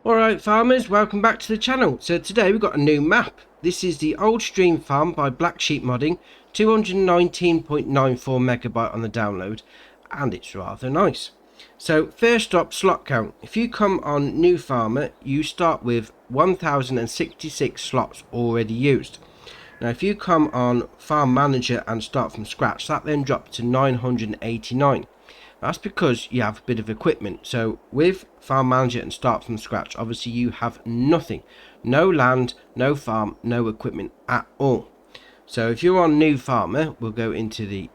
Alright farmers, welcome back to the channel. So today we've got a new map. This is the Old Stream Farm by Black Sheep Modding, 219.94 megabyte on the download, and it's rather nice. So first up, slot count. If you come on new farmer, you start with 1066 slots already used. Now if you come on farm manager and start from scratch, that then drops to 989. That's because you have a bit of equipment. So with farm manager and start from scratch, obviously you have nothing, no land, no farm, no equipment at all. So if you're on new farmer, we'll go into the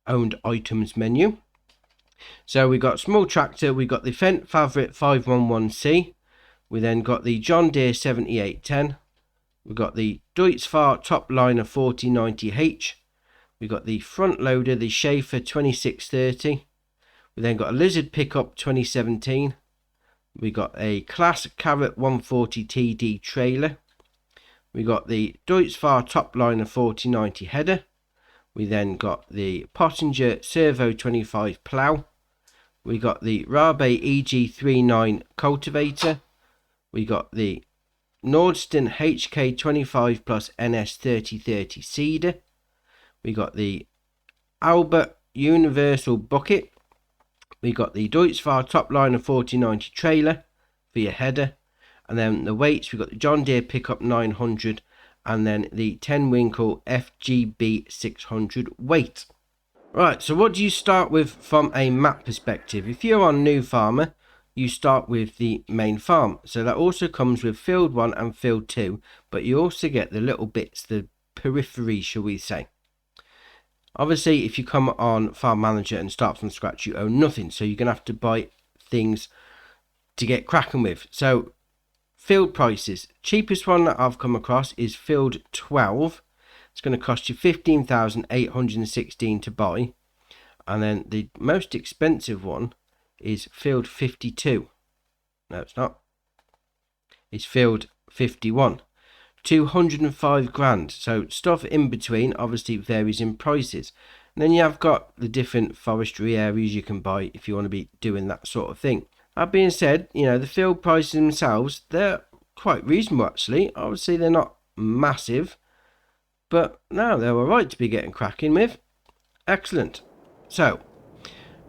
owned items menu. So we got small tractor, we got the Fendt Favorite 511C, we then got the John Deere 7810, we got the Deutz-Fahr Topliner 4090H, we got the front loader, the Schaefer 2630. We then got a Lizard pickup 2017. We got a Class Carrot 140 TD trailer. We got the Deutz-Fahr Topliner 4090 header. We then got the Pottinger Servo 25 plough. We got the Rabe EG39 cultivator. We got the Nordston HK25 plus NS 3030 seeder. We got the Albert Universal bucket. We got the Deutz-Fahr Topliner 4090 trailer for your header. And then the weights, we got the John Deere pickup 900 and then the 10 Winkle FGB 600 weight. Right, so what do you start with from a map perspective? If you're on new farmer, you start with the main farm. So that also comes with field 1 and field 2, but you also get the little bits, the periphery, shall we say. Obviously, if you come on farm manager and start from scratch, you own nothing. So you're going to have to buy things to get cracking with. So field prices. Cheapest one that I've come across is field 12. It's going to cost you 15,816 to buy. And then the most expensive one is field 52. No, it's not. It's field 51. 205 grand. So stuff in between obviously varies in prices. And then you have got the different forestry areas you can buy if you want to be doing that sort of thing. That being said, you know, the field prices themselves, they're quite reasonable actually. Obviously they're not massive, but no, they're alright to be getting cracking with. Excellent. So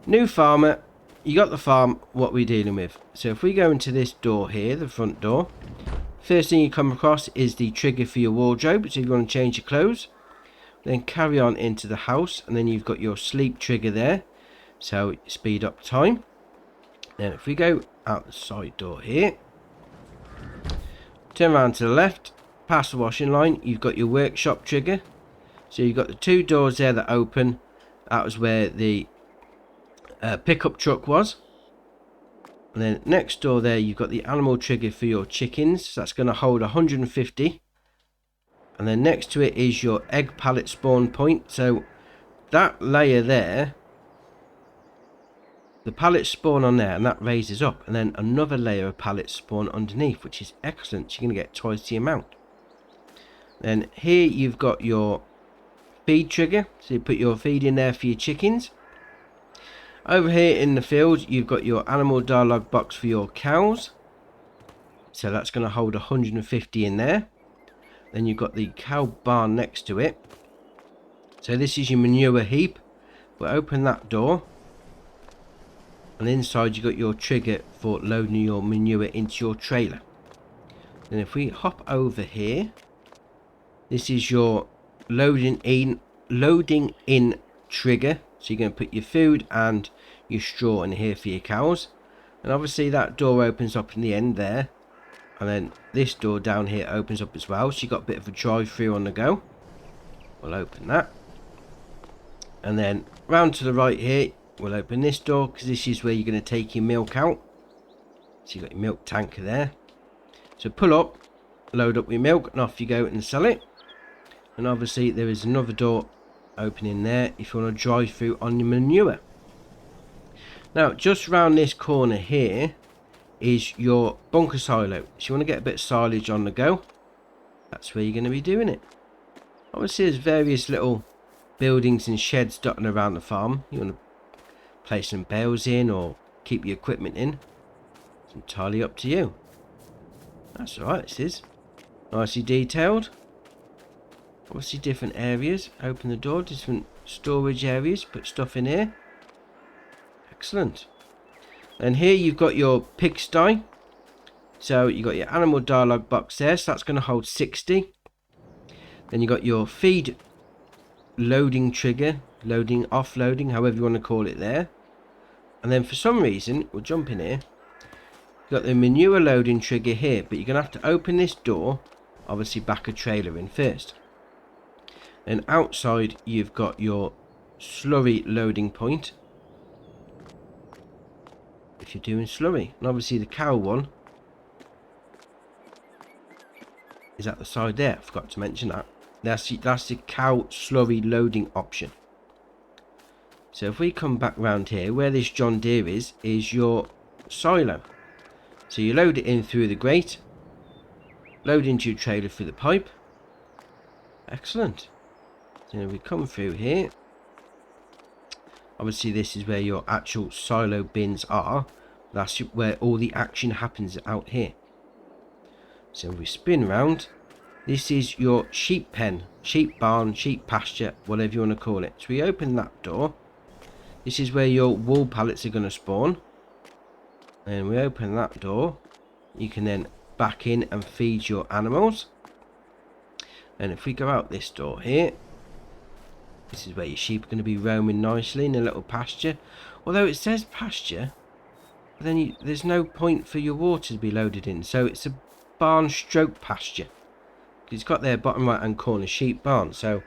new farmer, you got the farm, what we're dealing with. So if we go into this door here, the front door, first thing you come across is the trigger for your wardrobe, so if you want to change your clothes. Then carry on into the house, and then you've got your sleep trigger there, so speed up time. Then if we go out the side door here, turn around to the left, past the washing line, you've got your workshop trigger. So you've got the two doors there that open. That was where the pickup truck was. And then next door there, you've got the animal trigger for your chickens. So that's going to hold 150. And then next to it is your egg pallet spawn point. So that layer there, the pallets spawn on there and that raises up. And then another layer of pallets spawn underneath, which is excellent. So you're going to get twice the amount. Then here you've got your feed trigger. So you put your feed in there for your chickens. Over here in the field, you've got your animal dialogue box for your cows. So that's going to hold 150 in there. Then you've got the cow barn next to it. So this is your manure heap. We'll open that door. And inside you've got your trigger for loading your manure into your trailer. Then if we hop over here, this is your loading in trigger. So you're going to put your food and your straw in here for your cows. And obviously that door opens up in the end there. And then this door down here opens up as well. So you've got a bit of a drive-through on the go. We'll open that. And then round to the right here, we'll open this door because this is where you're going to take your milk out. So you've got your milk tanker there. So pull up, load up your milk, and off you go and sell it. And obviously there is another door opening there if you want to drive through on your manure. Now just round this corner here is your bunker silo. So you want to get a bit of silage on the go, that's where you're going to be doing it. Obviously there's various little buildings and sheds dotted around the farm. You want to place some bales in or keep your equipment in. So entirely up to you. That's alright, this is. Nicely detailed. Obviously different areas. Open the door, different storage areas. Put stuff in here. Excellent. And here you've got your pigsty. So you've got your animal dialogue box there. So that's going to hold 60. Then you've got your feed loading trigger. Loading, offloading, however you want to call it there. And then for some reason, we'll jump in here. You've got the manure loading trigger here. But you're going to have to open this door. Obviously back a trailer in first. Then outside you've got your slurry loading point. If you're doing slurry. And obviously the cow one is at the side there. I forgot to mention that. That's the cow slurry loading option. So if we come back round here, where this John Deere is your silo. So you load it in through the grate. Load into your trailer through the pipe. Excellent. So we come through here. Obviously this is where your actual silo bins are. That's where all the action happens out here. So we spin round. This is your sheep pen, sheep barn, sheep pasture, whatever you want to call it. So we open that door. This is where your wool pallets are going to spawn. And we open that door. You can then back in and feed your animals. And if we go out this door here, this is where your sheep are going to be roaming nicely in a little pasture. Although it says pasture, but then there's no point for your water to be loaded in. So it's a barn stroke pasture. It's got their bottom right hand corner sheep barn. So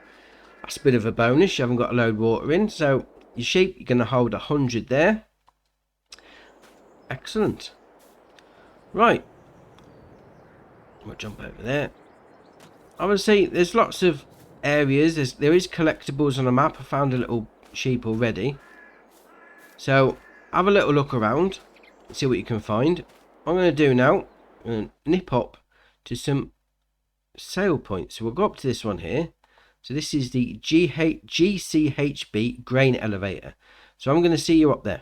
that's a bit of a bonus. You haven't got to load water in. So your sheep, you're going to hold 100 there. Excellent. Right. We'll jump over there. Obviously, there's lots of areas. There is collectibles on a map. I found a little sheep already. So, have a little look around. See what you can find. What I'm going to do now, I'm going to nip up to some sale points. So, we'll go up to this one here. So, this is the Gchb grain elevator. So, I'm going to see you up there.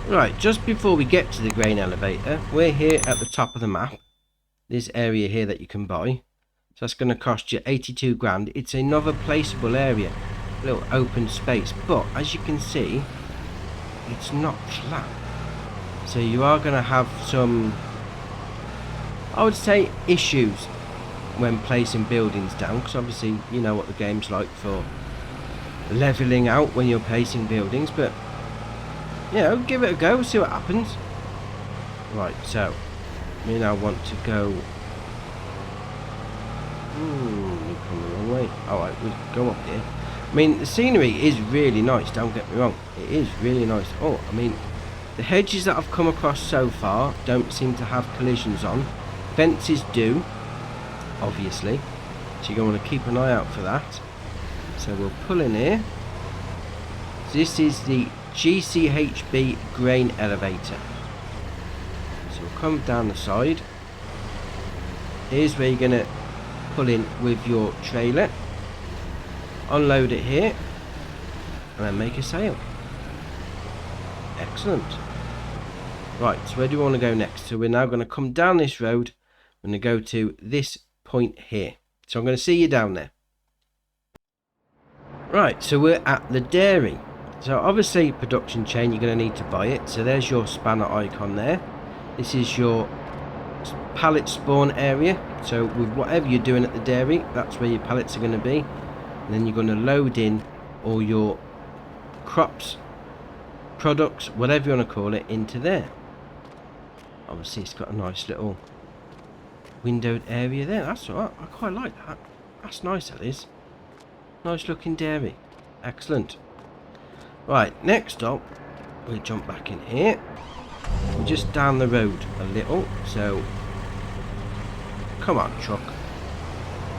Right, just before we get to the grain elevator, we're here at the top of the map. This area here that you can buy. So that's going to cost you 82 grand. It's another placeable area. A little open space. But as you can see, it's not flat. So you are going to have some, I would say, issues when placing buildings down. Because obviously, you know what the game's like for levelling out when you're placing buildings. But, you know, give it a go. See what happens. Right, so we now want to go. We're coming the wrong way. Alright, we'll go up here. I mean, the scenery is really nice, don't get me wrong. It is really nice. Oh, I mean, the hedges that I've come across so far don't seem to have collisions on. Fences do, obviously. So you're going to want to keep an eye out for that. So we'll pull in here. So this is the Gchb grain elevator. So we'll come down the side. Here's where you're going to pull in with your trailer, unload it here, and then make a sale. Excellent. Right, so where do we want to go next? So we're now going to come down this road. I'm going to go to this point here. So I'm going to see you down there. Right, so we're at the dairy. So obviously production chain, you're going to need to buy it. So there's your spanner icon there. This is your pallet spawn area. So with whatever you're doing at the dairy, that's where your pallets are going to be. And then you're going to load in all your crops, products, whatever you want to call it, into there. Obviously it's got a nice little windowed area there. That's alright, I quite like that. That's nice, that is. Nice looking dairy. Excellent. Right, next up, we'll jump back in here. We're just down the road a little, so come on, truck.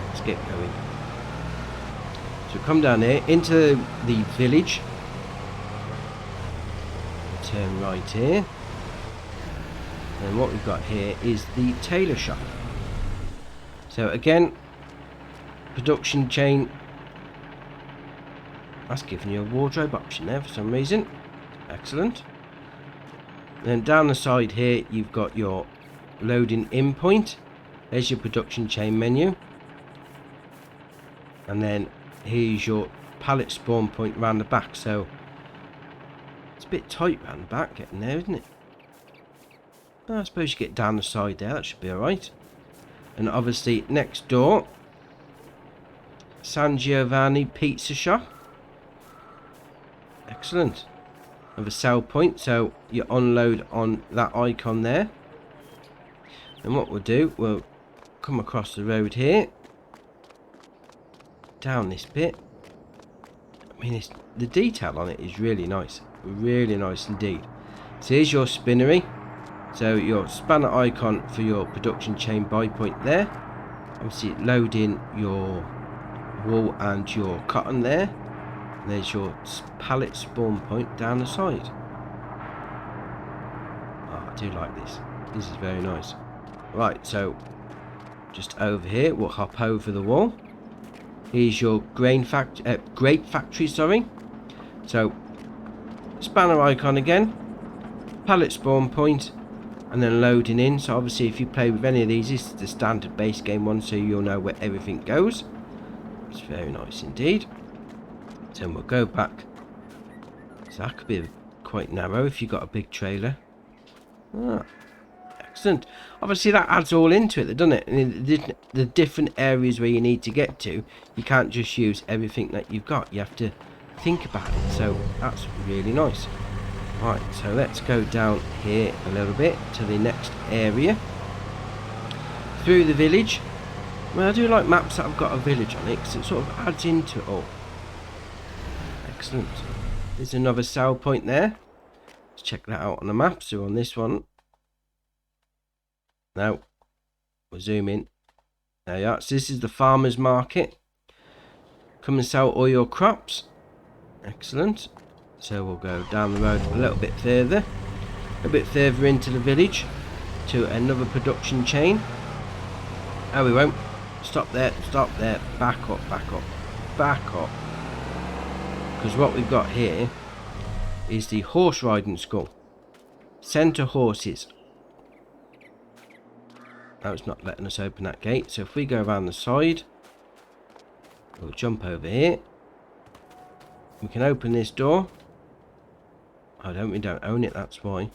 Let's get going. So come down here into the village. Turn right here. And what we've got here is the tailor shop. So again, production chain. That's giving you a wardrobe option there for some reason. Excellent. Then down the side here, you've got your loading in point. There's your production chain menu. And then here's your pallet spawn point around the back. So it's a bit tight around the back getting there, isn't it? I suppose you get down the side there, that should be alright. And obviously next door, San Giovanni pizza shop. Excellent. Another sell point, so you unload on that icon there. And what we'll do, we'll come across the road here, down this bit. I mean, the detail on it is really nice indeed. So here's your spinnery. So your spanner icon for your production chain buy point there. Obviously load in your wool and your cotton there. And there's your pallet spawn point down the side. Oh, I do like this. This is very nice. Right, so just over here, we'll hop over the wall. Here's your grape factory, sorry. So spanner icon again, pallet spawn point, and then loading in. So obviously if you play with any of these, this is the standard base game one, so you'll know where everything goes. It's very nice indeed. So we'll go back. So that could be quite narrow if you've got a big trailer. Excellent. Obviously that adds all into it, doesn't it? And the different areas where you need to get to, you can't just use everything that you've got. You have to think about it. So that's really nice. Right, so let's go down here a little bit to the next area. Through the village. Well, I do like maps that have got a village on it, because it sort of adds into it all. Excellent. There's another sell point there. Let's check that out on the map. So on this one. Now, we'll zoom in. There you are. So this is the farmer's market. Come and sell all your crops. Excellent. So we'll go down the road a little bit further into the village to another production chain. Oh, we won't. Stop there, back up. Because what we've got here is the horse riding school. Centre horses. Now it's not letting us open that gate, so if we go around the side, we'll jump over here. We can open this door. We don't own it, that's why.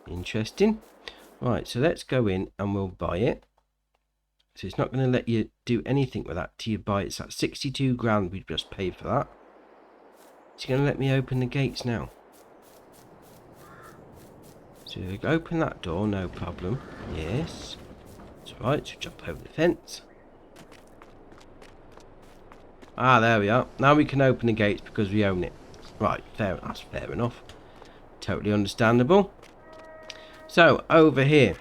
Interesting. Right, so let's go in and we'll buy it. So it's not going to let you do anything with that till you buy it. It's at 62 grand we just paid for that. It's going to let me open the gates now. So we open that door, no problem. Yes. That's right, so jump over the fence. Ah, there we are. Now we can open the gates because we own it. Right, that's fair enough. Totally understandable. So, over here.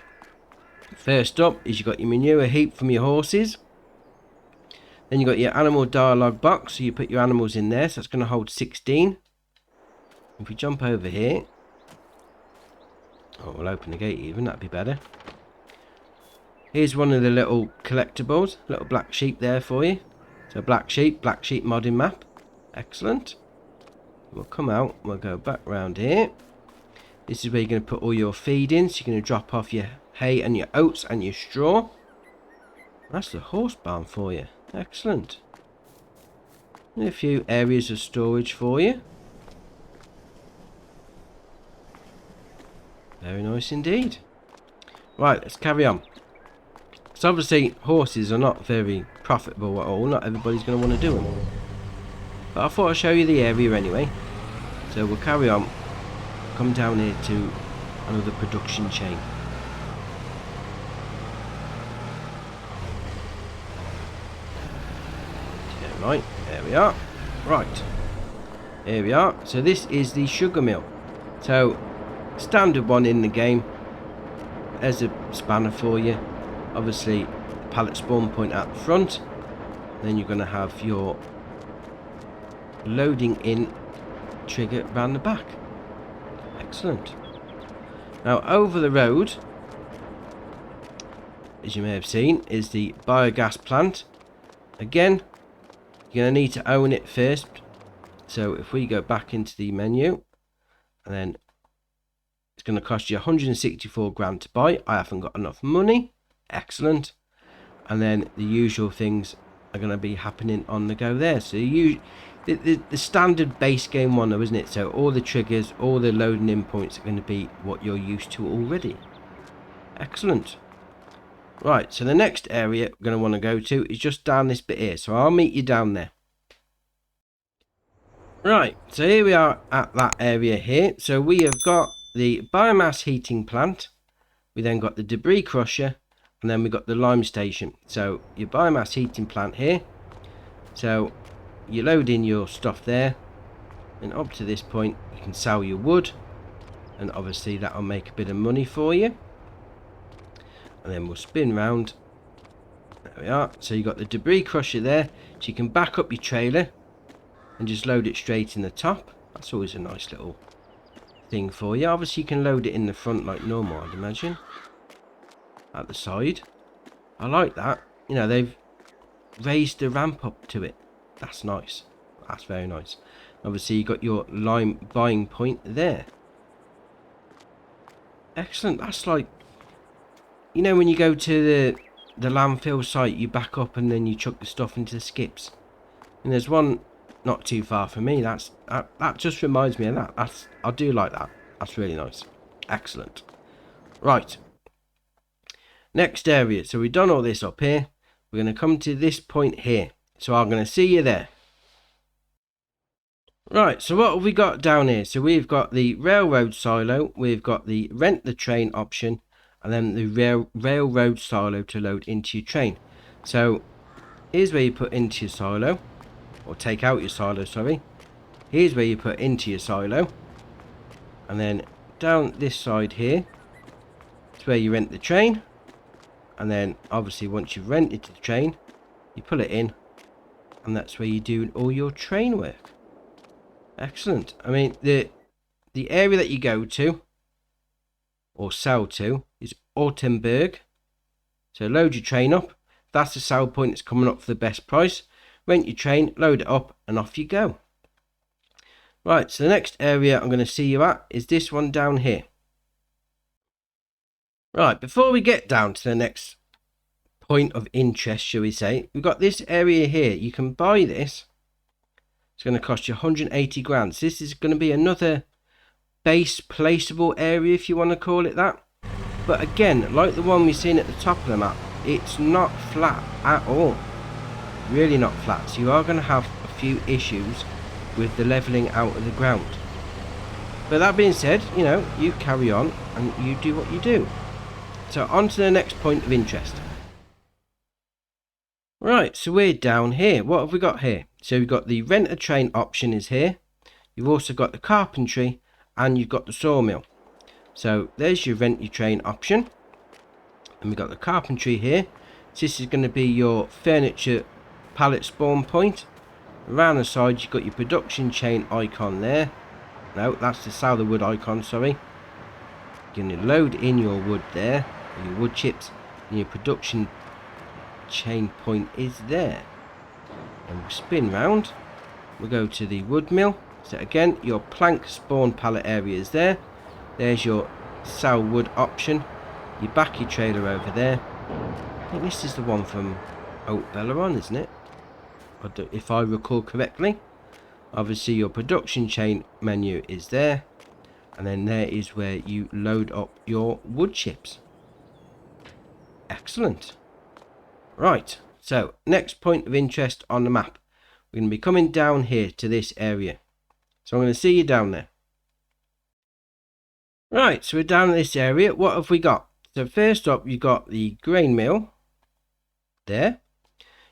First up is you've got your manure heap from your horses. Then you've got your animal dialogue box. So you put your animals in there. So that's going to hold 16. If we jump over here. Oh, we'll open the gate even. That'd be better. Here's one of the little collectibles. Little black sheep there for you. So black sheep modding map. Excellent. We'll come out. We'll go back round here. This is where you're going to put all your feed in. So you're going to drop off your hay and your oats and your straw. That's the horse barn for you. Excellent. And a few areas of storage for you. Very nice indeed. Right, let's carry on. So obviously horses are not very profitable at all. Not everybody's going to want to do them. But I thought I'd show you the area anyway. So we'll carry on. Come down here to another production chain. Yeah, right, there we are. Right, here we are. So this is the sugar mill. So standard one in the game. There's a spanner for you. Obviously pallet spawn point at the front. Then you're going to have your loading in trigger around the back. Excellent. Now over the road, as you may have seen, is the biogas plant. Again, you're going to need to own it first. So if we go back into the menu, and then it's going to cost you 164 grand to buy. I haven't got enough money. Excellent. And then the usual things are going to be happening on the go there. So the standard base game one though, isn't it? So all the triggers, all the loading in points are going to be what you're used to already. Excellent. Right, so the next area we're going to want to go to is just down this bit here. So I'll meet you down there. Right, so here we are at that area here. So we have got the biomass heating plant. We then got the debris crusher. And then we got the lime station. So your biomass heating plant here. So you load in your stuff there. And up to this point you can sell your wood. And obviously that will make a bit of money for you. And then we'll spin round. There we are. So you got the debris crusher there. So you can back up your trailer and just load it straight in the top. That's always a nice little thing for you. Obviously you can load it in the front like normal, I'd imagine. At the side. I like that. You know, they've raised the ramp up to it. That's nice. That's very nice. Obviously you got your lime buying point there. Excellent. That's like, you know, when you go to the landfill site, you back up and then you chuck the stuff into the skips. And there's one not too far from me. That just reminds me of that. I do like that. That's really nice. Excellent. Right. Next area. So we've done all this up here. We're going to come to this point here. So I'm going to see you there. Right, so what have we got down here? So we've got the railroad silo. We've got the rent the train option. And then the railroad silo to load into your train. So here's where you put into your silo. Or take out your silo, sorry. Here's where you put into your silo. And then down this side here. It's where you rent the train. And then obviously once you've rented the train, you pull it in. And that's where you do all your train work. Excellent. I mean, the area that you go to or sell to is Ortenburg. So load your train up. That's the sell point that's coming up for the best price. Rent your train, load it up, and off you go. Right, so the next area I'm going to see you at is this one down here. Right, before we get down to the next point of interest, shall we say, we've got this area here. You can buy this. It's going to cost you 180 grand. So this is going to be another base placeable area, if you want to call it that. But again, like the one we've seen at the top of the map, it's not flat at all. Really not flat. So you are going to have a few issues with the levelling out of the ground. But that being said, you know, you carry on and you do what you do. So on to the next point of interest. Right, so we're down here. What have we got here? So we've got the rent a train option is here. You've also got the carpentry and you've got the sawmill. So there's your rent your train option. And we've got the carpentry here. So this is going to be your furniture pallet spawn point. Around the side you've got your production chain icon there. No, that's the sell the wood icon, sorry. You're going to load in your wood there, your wood chips, and your production chain point is there. And we'll spin round. We'll go to the wood mill. So again, your plank spawn pallet area is there. There's your sell wood option. You back your trailer over there. I think this is the one from Oak Belleron, isn't it? If I recall correctly. Obviously your production chain menu is there. And then there is where you load up your wood chips. Excellent. Right, so next point of interest on the map. We're going to be coming down here to this area. So I'm going to see you down there. Right, so we're down in this area. What have we got? So first up, you've got the grain mill there.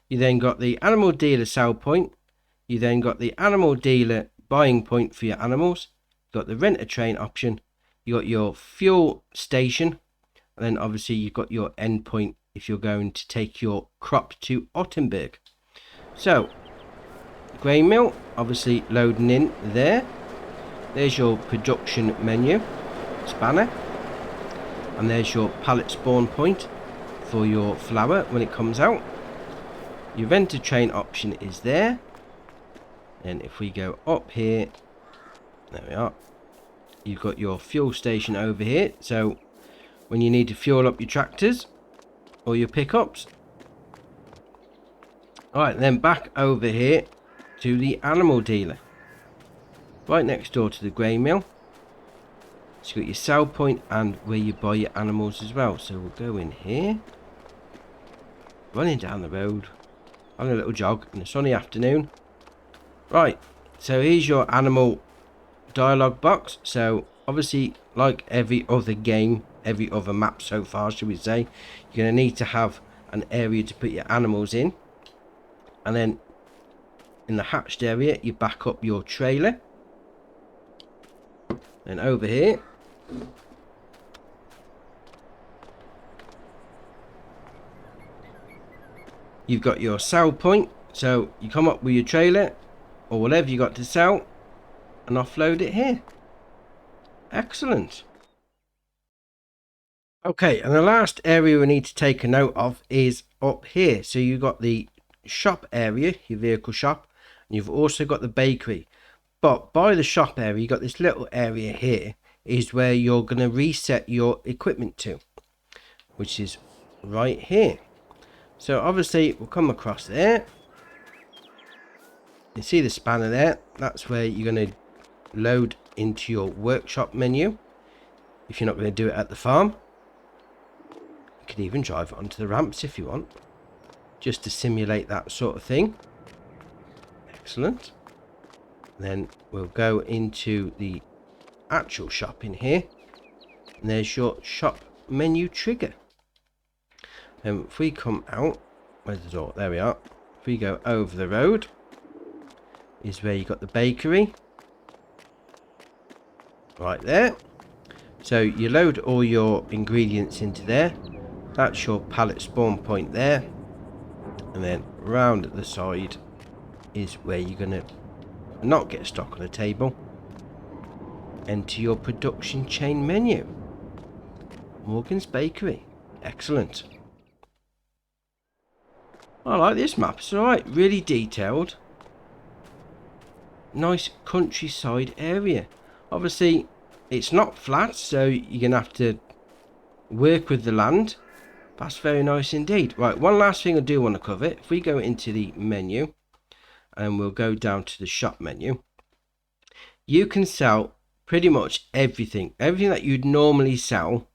You then got the animal dealer sell point. You then got the animal dealer buying point for your animals. You've got the rent a train option. You got your fuel station. And then obviously you've got your end point if you're going to take your crop to Ottenberg. So, grain mill, obviously loading in there. There's your production menu, spanner. And there's your pallet spawn point for your flour when it comes out. Your rent a train option is there. Then if we go up here, there we are. You've got your fuel station over here. So when you need to fuel up your tractors or your pickups. Alright, then back over here to the animal dealer. Right next door to the grain mill. So you've got your sell point and where you buy your animals as well. So we'll go in here. Running down the road. Having a little jog in a sunny afternoon. Right, so here's your animal dialogue box. So obviously, like every other game, every other map so far, should we say, you're going to need to have an area to put your animals in. And then in the hatched area, you back up your trailer. Then over here, you've got your sell point. So you come up with your trailer or whatever you got to sell and offload it here. Excellent. Okay, and the last area we need to take a note of is up here. So you've got the shop area, your vehicle shop, and you've also got the bakery. But by the shop area, you've got this little area here is where you're going to reset your equipment to, which is right here. So obviously we'll come across there. You see the spanner there? That's where you're going to load into your workshop menu. If you're not going to do it at the farm, you could even drive it onto the ramps if you want, just to simulate that sort of thing. Excellent. Then we'll go into the actual shop in here, and there's your shop menu trigger. And if we come out, where's the door? There we are. If we go over the road, is where you got the bakery. Right there. So you load all your ingredients into there. That's your pallet spawn point there. And then round at the side is where you're going to not get stock on the table. Enter your production chain menu. Morgan's Bakery. Excellent. I like this map. It's alright. Really detailed. Nice countryside area. Obviously, it's not flat, so you're going to have to work with the land. That's very nice indeed. Right, one last thing I do want to cover. If we go into the menu, and we'll go down to the shop menu, you can sell pretty much everything. Everything that you'd normally sell.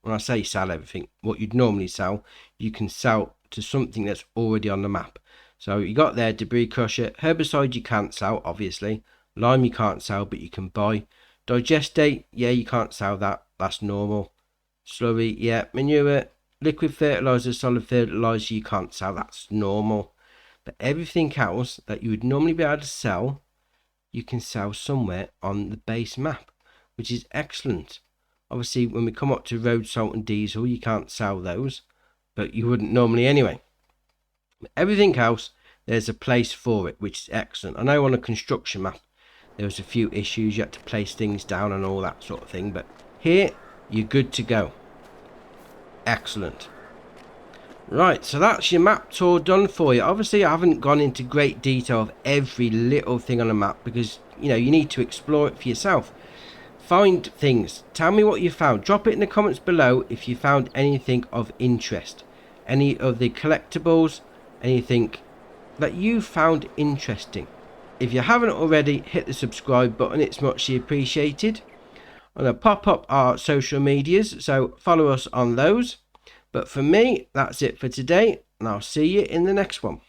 When I say sell everything, what you'd normally sell, you can sell to something that's already on the map. So you got there debris crusher, herbicide you can't sell, obviously. Lime you can't sell, but you can buy. Digestate, yeah, you can't sell that. That's normal. Slurry, yeah. Manure, liquid fertilizer, solid fertilizer, you can't sell. That's normal. But everything else that you would normally be able to sell, you can sell somewhere on the base map, which is excellent. Obviously, when we come up to road salt and diesel, you can't sell those, but you wouldn't normally anyway. But everything else, there's a place for it, which is excellent. I know on a construction map, there was a few issues. You had to place things down and all that sort of thing, but here, you're good to go. Excellent. Right, so that's your map tour done for you. Obviously, I haven't gone into great detail of every little thing on the map because, you know, you need to explore it for yourself. Find things. Tell me what you found. Drop it in the comments below if you found anything of interest. Any of the collectibles, anything that you found interesting. If you haven't already, hit the subscribe button. It's muchly appreciated. I'm going to pop up our social medias, so follow us on those. But for me, that's it for today, and I'll see you in the next one.